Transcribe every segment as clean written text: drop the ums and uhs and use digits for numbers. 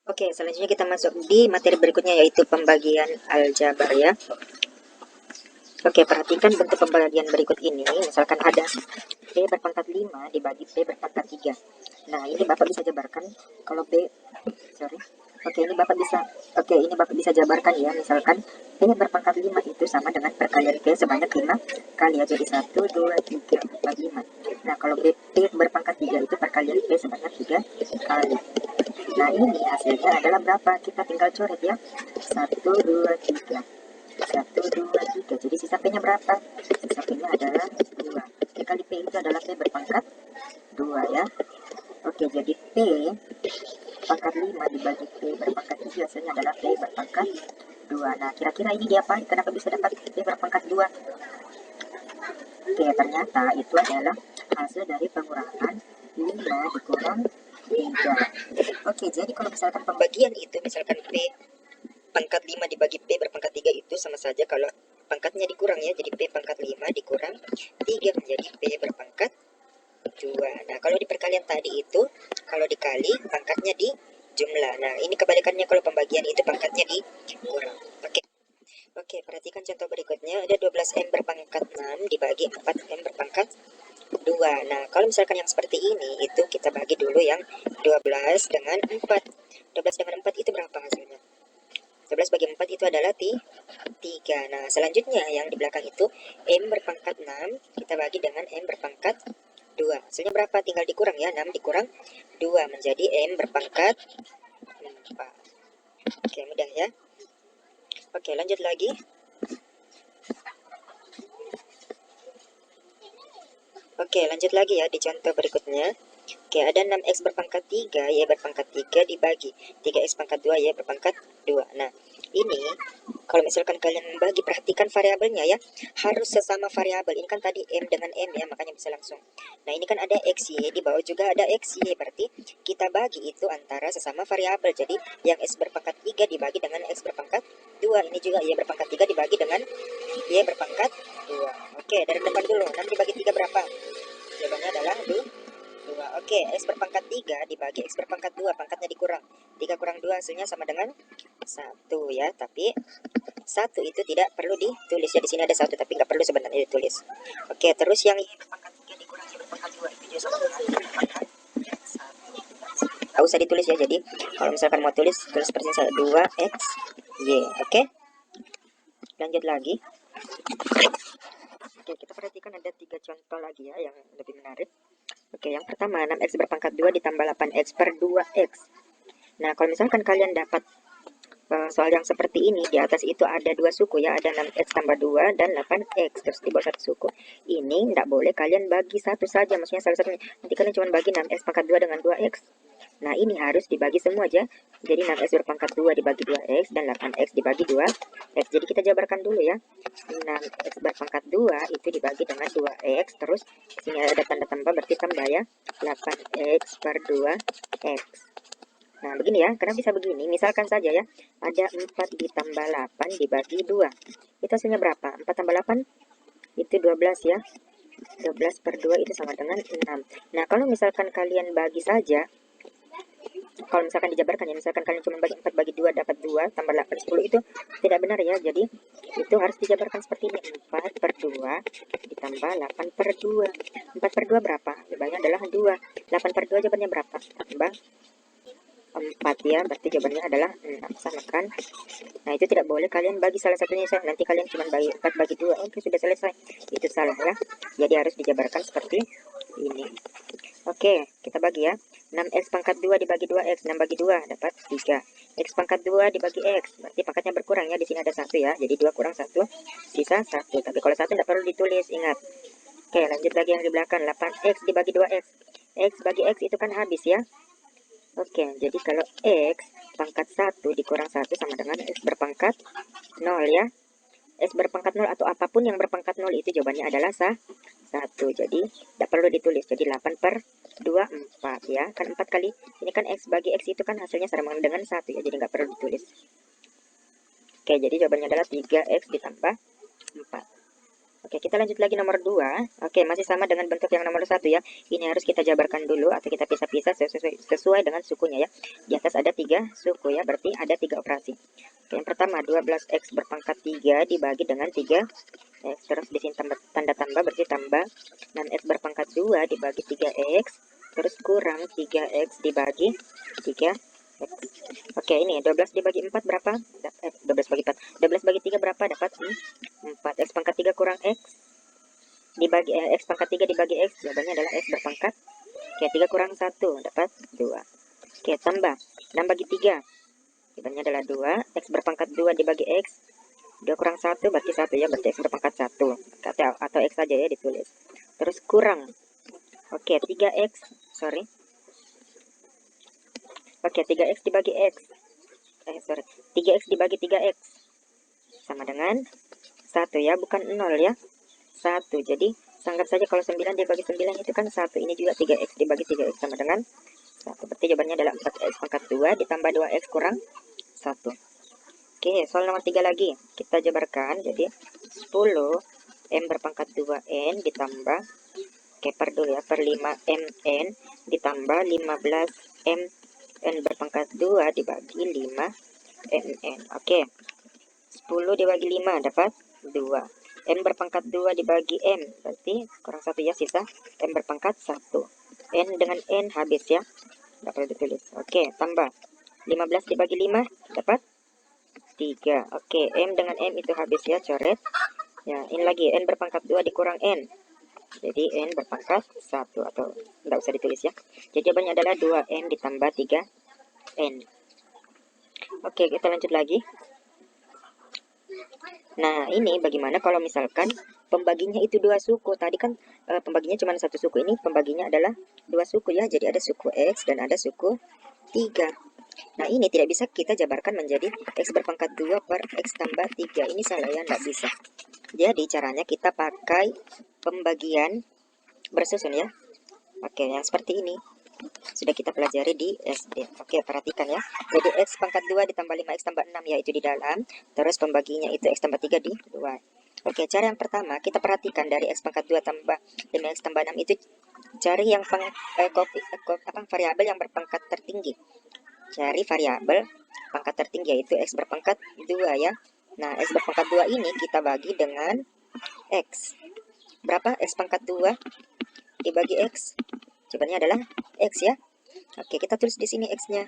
Oke, selanjutnya kita masuk di materi berikutnya yaitu pembagian aljabar ya. Oke, perhatikan bentuk pembagian berikut ini. Misalkan ada B berpangkat 5 dibagi B berpangkat 3. Nah, ini Bapak bisa jabarkan kalau B, sorry. Ini Bapak bisa jabarkan ya. Misalkan B berpangkat 5 itu sama dengan perkalian B sebanyak 5 kali ya. Jadi 1, 2, 3, 4, 5. Nah, kalau B berpangkat 3 itu perkalian B sebanyak 3 kali. Nah, ini hasilnya adalah berapa? Kita tinggal coret ya. 1, 2, 3. 1, 2, 3. Jadi sisa P-nya berapa? Sisa P-nya adalah 2. Dikali P itu adalah P berpangkat 2 ya. Oke, jadi P pangkat 5 dibagi P berpangkat 3 hasilnya adalah P berpangkat 2. Nah, kira-kira ini dia apa? Kenapa bisa dapat P berpangkat 2? Oke, ternyata itu adalah hasil dari pengurangan 5 dikurang 3. Oke, jadi kalau misalkan pembagian itu, misalkan P pangkat 5 dibagi P berpangkat 3 itu sama saja kalau pangkatnya dikurang ya. Jadi P pangkat 5 dikurang 3 menjadi P berpangkat 2. Nah, kalau di perkalian tadi itu, kalau dikali pangkatnya di jumlah. Nah, ini kebalikannya kalau pembagian itu pangkatnya dikurang. Oke, perhatikan contoh berikutnya. Ada 12M berpangkat 6 dibagi 4M berpangkat 2. Nah, kalau misalkan yang seperti ini, itu kita bagi dulu yang 12 dengan 4. 12 dengan 4 itu berapa hasilnya? 12 bagi 4 itu adalah 3. Nah, selanjutnya yang di belakang itu M berpangkat 6 kita bagi dengan M berpangkat 2. Hasilnya berapa? Tinggal dikurang ya. 6 dikurang 2 menjadi M berpangkat 4. Oke, mudah ya. Oke, lanjut lagi. Oke, lanjut lagi ya di contoh berikutnya. Oke, ada 6x berpangkat 3, y berpangkat 3 dibagi 3x pangkat 2, y berpangkat 2. Nah, ini kalau misalkan kalian membagi, perhatikan variabelnya ya. Harus sesama variabel. Ini kan tadi M dengan M ya, makanya bisa langsung. Nah, ini kan ada XY, di bawah juga ada XY. Berarti kita bagi itu antara sesama variabel. Jadi, yang X berpangkat 3 dibagi dengan X berpangkat 2. Ini juga Y berpangkat 3 dibagi dengan Y berpangkat 2. Oke, dari depan dulu. 6 dibagi 3 berapa? Jawabannya adalah 2. Oke, X berpangkat 3 dibagi X berpangkat 2, pangkatnya dikurang. 3 kurang 2 hasilnya sama dengan 1 ya. Tapi 1 itu tidak perlu ditulis ya. Di sini ada 1 tapi nggak perlu sebenarnya ditulis. Oke, terus yang Y berpangkat 3 dikurang Y berpangkat 2 itu juga sama dengan Y berpangkat 1. Nggak usah ditulis ya. Jadi kalau misalkan mau tulis seperti saya 2X Y. Oke, lanjut lagi. Oke, kita perhatikan ada 3 contoh lagi ya yang lebih menarik. Oke, yang pertama 6x berpangkat 2 ditambah 8x per 2x. Nah, kalau misalkan kalian dapat soal yang seperti ini, di atas itu ada 2 suku ya, ada 6x tambah 2 dan 8x, terus di bawah 1 suku. Ini tidak boleh kalian bagi satu saja, maksudnya salah satunya. Nanti kalian cuma bagi 6x pangkat 2 dengan 2x. Nah, ini harus dibagi semua aja. Jadi 6x berpangkat 2 dibagi 2x dan 8x dibagi 2x. Jadi kita jabarkan dulu ya. 6x berpangkat 2 itu dibagi dengan 2x, terus sini ada tanda tambah berarti tambah ya. 8x per 2x. Nah, begini ya, karena bisa begini. Misalkan saja ya, ada 4 ditambah 8 dibagi 2. Itu hasilnya berapa? 4 tambah 8 itu 12 ya. 12 per 2 itu sama dengan 6. Nah, kalau misalkan kalian bagi saja, kalau misalkan dijabarkan ya, misalkan kalian cuma bagi 4 bagi 2 dapat 2, tambah 8, 10 itu tidak benar ya. Jadi, itu harus dijabarkan seperti ini. 4 per 2 ditambah 8 per 2. 4 per 2 berapa? Jawabannya adalah 2. 8 per 2 jawabannya berapa? Tambah 4 ya, berarti jawabannya adalah 6. Sama kan? Nah, itu tidak boleh kalian bagi salah satunya. Nanti kalian cuma bagi 4 bagi 2. Oke, sudah selesai. Itu salah ya. Jadi harus dijabarkan seperti ini. Oke, kita bagi ya. 6x pangkat 2 dibagi 2x. 6 bagi 2 dapat 3. X pangkat 2 dibagi x. Berarti pangkatnya berkurang ya. Di sini ada 1 ya. Jadi 2 kurang 1 sisa 1. Tapi kalau 1 tidak perlu ditulis, ingat. Oke, lanjut lagi yang di belakang. 8x dibagi 2x. X bagi x itu kan habis ya. Oke, jadi kalau X pangkat 1 dikurang 1 sama dengan X berpangkat 0 ya. X berpangkat 0 atau apapun yang berpangkat 0 itu jawabannya adalah 1. Jadi tidak perlu ditulis. Jadi 8 per 2, 4 ya. Kan 4 kali, ini kan X bagi X itu kan hasilnya sama dengan 1 ya. Jadi nggak perlu ditulis. Oke, jadi jawabannya adalah 3X ditambah 4. Oke, kita lanjut lagi nomor 2. Oke, masih sama dengan bentuk yang nomor 1 ya. Ini harus kita jabarkan dulu atau kita pisah-pisah sesuai dengan sukunya ya. Di atas ada 3 suku ya, berarti ada 3 operasi. Oke, yang pertama 12x berpangkat 3 dibagi dengan 3x. Terus di sini tanda tambah berarti tambah 6x berpangkat 2 dibagi 3x. Terus kurang 3x dibagi 3x. Oke, ini 12 dibagi 4 berapa? 12 bagi 4. 12 bagi 3 berapa? Dapat 4. X pangkat 3 kurang x dibagi x pangkat 3 dibagi x, jawabannya adalah x berpangkat. Oke, 3 kurang 1 dapat 2. Oke, tambah 6 bagi 3, jawabannya adalah 2. X berpangkat 2 dibagi x, 2 kurang 1 berarti 1 ya, berarti x berpangkat 1 atau x saja ya ditulis. Terus kurang, oke 3x, sorry. Oke, 3x dibagi x, 3x dibagi 3x sama dengan 1 ya, bukan 0 ya, 1. Jadi anggap saja kalau 9 dibagi 9 itu kan 1. Ini juga 3x dibagi 3x sama dengan 1. Berarti jawabannya adalah 4x pangkat 2 ditambah 2x kurang 1. Oke, soal nomor 3 lagi. Kita jabarkan. Jadi 10 m berpangkat 2n ditambah, oke per dulu ya, per 5mn ditambah 15m n berpangkat 2 dibagi 5mn. Oke, 10 dibagi 5 dapat 2. M berpangkat 2 dibagi M, berarti kurang 1 ya, sisa M berpangkat 1. N dengan N habis ya, nggak perlu ditulis. Oke, tambah 15 dibagi 5 dapat 3. Oke, M dengan M itu habis ya, coret. Ya, ini lagi N berpangkat 2 dikurang N, jadi N berpangkat 1 atau nggak usah ditulis ya. Jadi jawabannya adalah 2N ditambah 3N. Oke, kita lanjut lagi. Nah, ini bagaimana kalau misalkan pembaginya itu 2 suku. Tadi kan pembaginya cuma 1 suku, ini pembaginya adalah 2 suku ya. Jadi ada suku X dan ada suku 3. Nah, ini tidak bisa kita jabarkan menjadi X berpangkat 2 per X tambah 3. Ini salah ya, nggak bisa. Jadi caranya kita pakai pembagian bersusun ya. Oke, yang seperti ini sudah kita pelajari di SD. Oke, perhatikan ya. Jadi X pangkat 2 ditambah 5X tambah 6 yaitu di dalam. Terus pembaginya itu X tambah 3 di luar. Oke, cara yang pertama kita perhatikan dari X pangkat 2 tambah 5X tambah 6 itu cari yang variabel yang berpangkat tertinggi. Cari variabel pangkat tertinggi yaitu X berpangkat 2 ya. Nah, X berpangkat 2 ini kita bagi dengan X. Berapa X pangkat 2 dibagi X? Jawabannya adalah X ya. Oke, kita tulis di sini X-nya.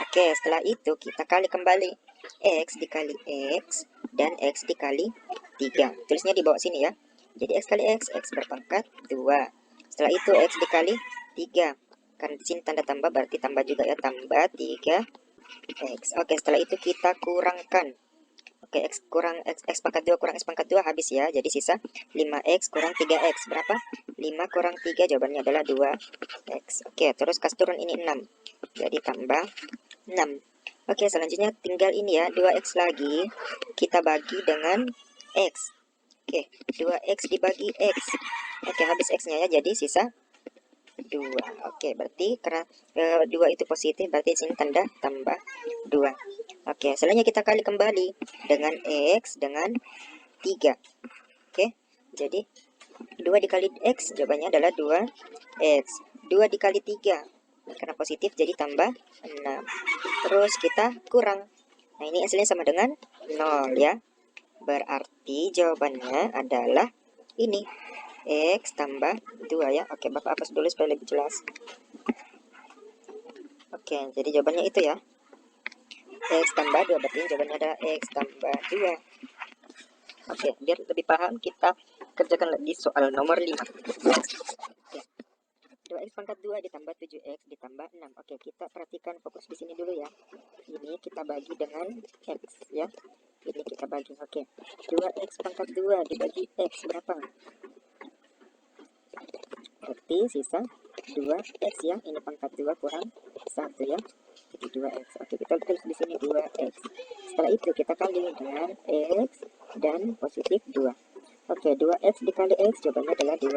Oke, setelah itu kita kali kembali. X dikali X dan X dikali 3. Tulisnya di bawah sini ya. Jadi X kali X, X berpangkat 2. Setelah itu X dikali 3. Karena di sini tanda tambah berarti tambah juga ya. Tambah 3X. Oke, setelah itu kita kurangkan. Oke, X kurang X pangkat 2 kurang X pangkat 2 habis ya. Jadi sisa 5X kurang 3X. Berapa? 5 kurang 3, jawabannya adalah 2X. Oke, terus kas turun ini 6. Jadi tambah 6. Oke, selanjutnya tinggal ini ya. 2X lagi. Kita bagi dengan X. Oke, 2X dibagi X. Oke, habis X-nya ya. Jadi sisa 2. Oke, berarti karena 2 itu positif, berarti sini tanda tambah 2. Oke, selanjutnya kita kali kembali dengan X dengan 3. Oke, jadi 2 dikali X, jawabannya adalah 2X. 2 dikali 3, karena positif jadi tambah 6. Terus kita kurang. Nah, ini hasilnya sama dengan 0 ya. Berarti jawabannya adalah ini. X tambah 2 ya. Oke, Bapak hapus dulu supaya lebih jelas. Oke, jadi jawabannya itu ya. X tambah 2, berarti jawabannya adalah X tambah 2. Oke, biar lebih paham kita kerjakan lagi soal nomor 5. Oke. 2X pangkat 2 ditambah 7X ditambah 6. Oke, kita perhatikan fokus di sini dulu ya. Ini kita bagi dengan X ya. Ini kita bagi. Oke. 2X pangkat 2 dibagi X berapa? Berarti sisa 2X ya. Ini pangkat 2 kurang 1 ya. Jadi 2X. Oke, kita tulis di sini 2X. Setelah itu kita kali dengan X dan positif 2. Oke, 2X dikali X jawabannya adalah 2.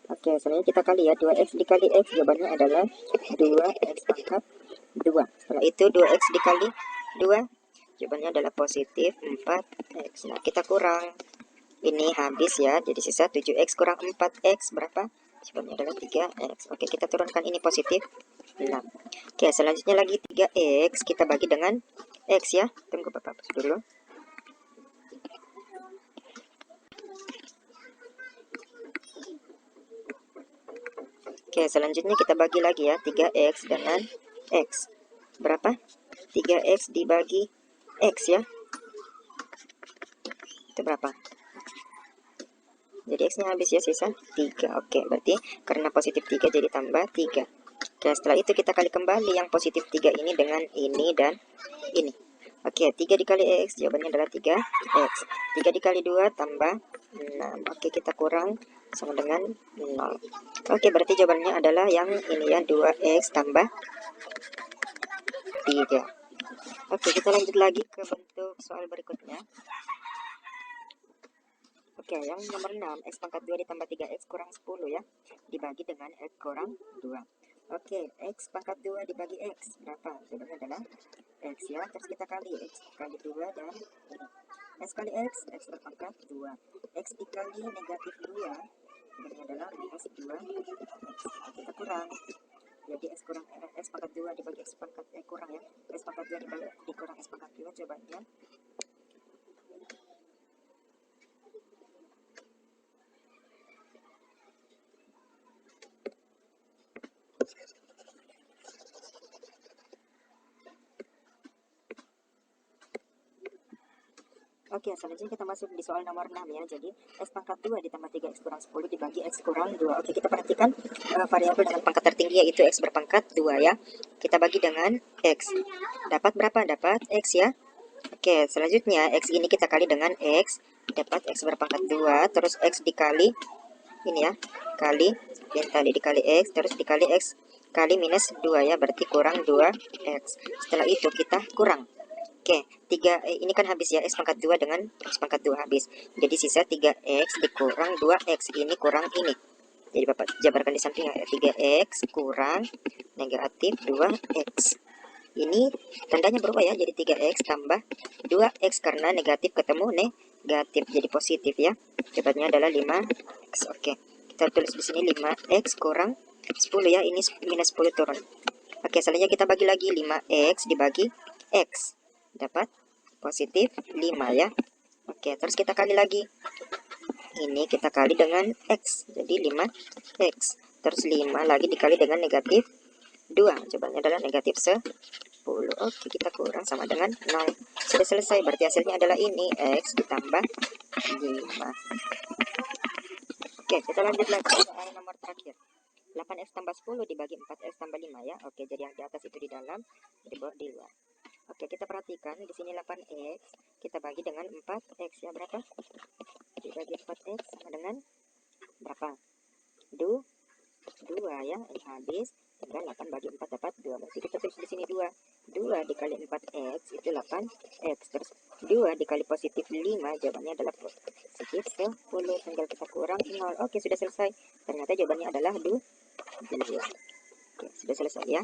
Oke, selanjutnya kita kali ya. 2X dikali X jawabannya adalah 2X pangkat 2. Setelah itu 2X dikali 2 Jawabannya adalah positif 4x. Nah, kita kurang. Ini habis ya, jadi sisa 7x kurang 4x berapa? Jawabannya adalah 3x. Oke, kita turunkan ini positif 6. Oke, selanjutnya lagi 3x kita bagi dengan x ya. Tunggu Bapak dulu. Oke, selanjutnya kita bagi lagi ya, 3x dengan x. Berapa? 3x dibagi x ya. Itu berapa? Jadi x-nya habis ya, sisa 3. Oke, berarti karena positif 3 jadi tambah 3. Oke, setelah itu kita kali kembali yang positif 3 ini dengan ini dan ini. Oke, 3 dikali x, jawabannya adalah 3x. 3 dikali 2 tambah 6. Oke, kita kurang sama dengan 0. Oke, berarti jawabannya adalah yang ini ya, 2x tambah 3. Oke, kita lanjut lagi ke bentuk soal berikutnya. Oke, yang nomor 6, x pangkat 2 ditambah 3x kurang 10 ya. Dibagi dengan x kurang 2. Oke, x pangkat 2 dibagi x. Berapa? Jawabannya adalah x ya. Terus kita kali x kali 2 dan ini. X kali x berpangkat 2. X dikali negatif 2. Jawabannya adalah minus 2x. Kita kurang. Jadi x kurang x pangkat 2 dibagi x pangkat kurang ya. X pangkat 2 dibagi dikurang x pangkat 2 jawabannya. Oke, selanjutnya kita masuk di soal nomor 6 ya. Jadi, x pangkat 2 ditambah 3x kurang 10 dibagi x kurang 2. Oke, kita perhatikan variabel dengan pangkat tertinggi yaitu x berpangkat 2 ya. Kita bagi dengan x. Dapat berapa? Dapat x ya. Oke, selanjutnya x ini kita kali dengan x. Dapat x berpangkat 2, terus x dikali ini ya. Kali, yang tadi dikali x, terus dikali x kali minus 2 ya. Berarti kurang 2x. Setelah itu kita kurang. Oke, 3 ini kan habis ya, x pangkat 2 dengan x pangkat 2 habis. Jadi sisa 3x dikurang 2x, ini kurang ini. Jadi Bapak jabarkan di samping ya, 3x kurang negatif 2x. Ini tandanya berubah ya, jadi 3x tambah 2x karena negatif ketemu negatif, jadi positif ya. Jawabannya adalah 5x. Oke, kita tulis di sini 5x kurang 10 ya, ini minus 10 turun. Oke, selanjutnya kita bagi lagi 5x dibagi x. Dapat positif 5 ya. Oke, terus kita kali lagi. Ini kita kali dengan x. Jadi 5x. Terus 5 lagi dikali dengan negatif 2. Jawabannya adalah negatif 10. Oke, kita kurang sama dengan 0. Sudah selesai. Berarti hasilnya adalah ini. X ditambah 5. Oke, kita lanjut lagi soal nomor terakhir. 8x tambah 10 dibagi 4x tambah 5 ya. Oke, jadi yang di atas itu di dalam, di bawah di luar. Oke, kita perhatikan di sini 8x kita bagi dengan 4x ya, berapa? Dibagi 4x sama dengan berapa? 2 ya, ini habis. Tinggal 8 bagi 4 dapat 2. Berarti kita tulis di sini 2. 2 dikali 4x itu 8x. Terus 2 dikali positif 5, jawabannya adalah positif 10. Tinggal kita kurang 0. Oke, sudah selesai. Ternyata jawabannya adalah 2. Oke, sudah selesai ya.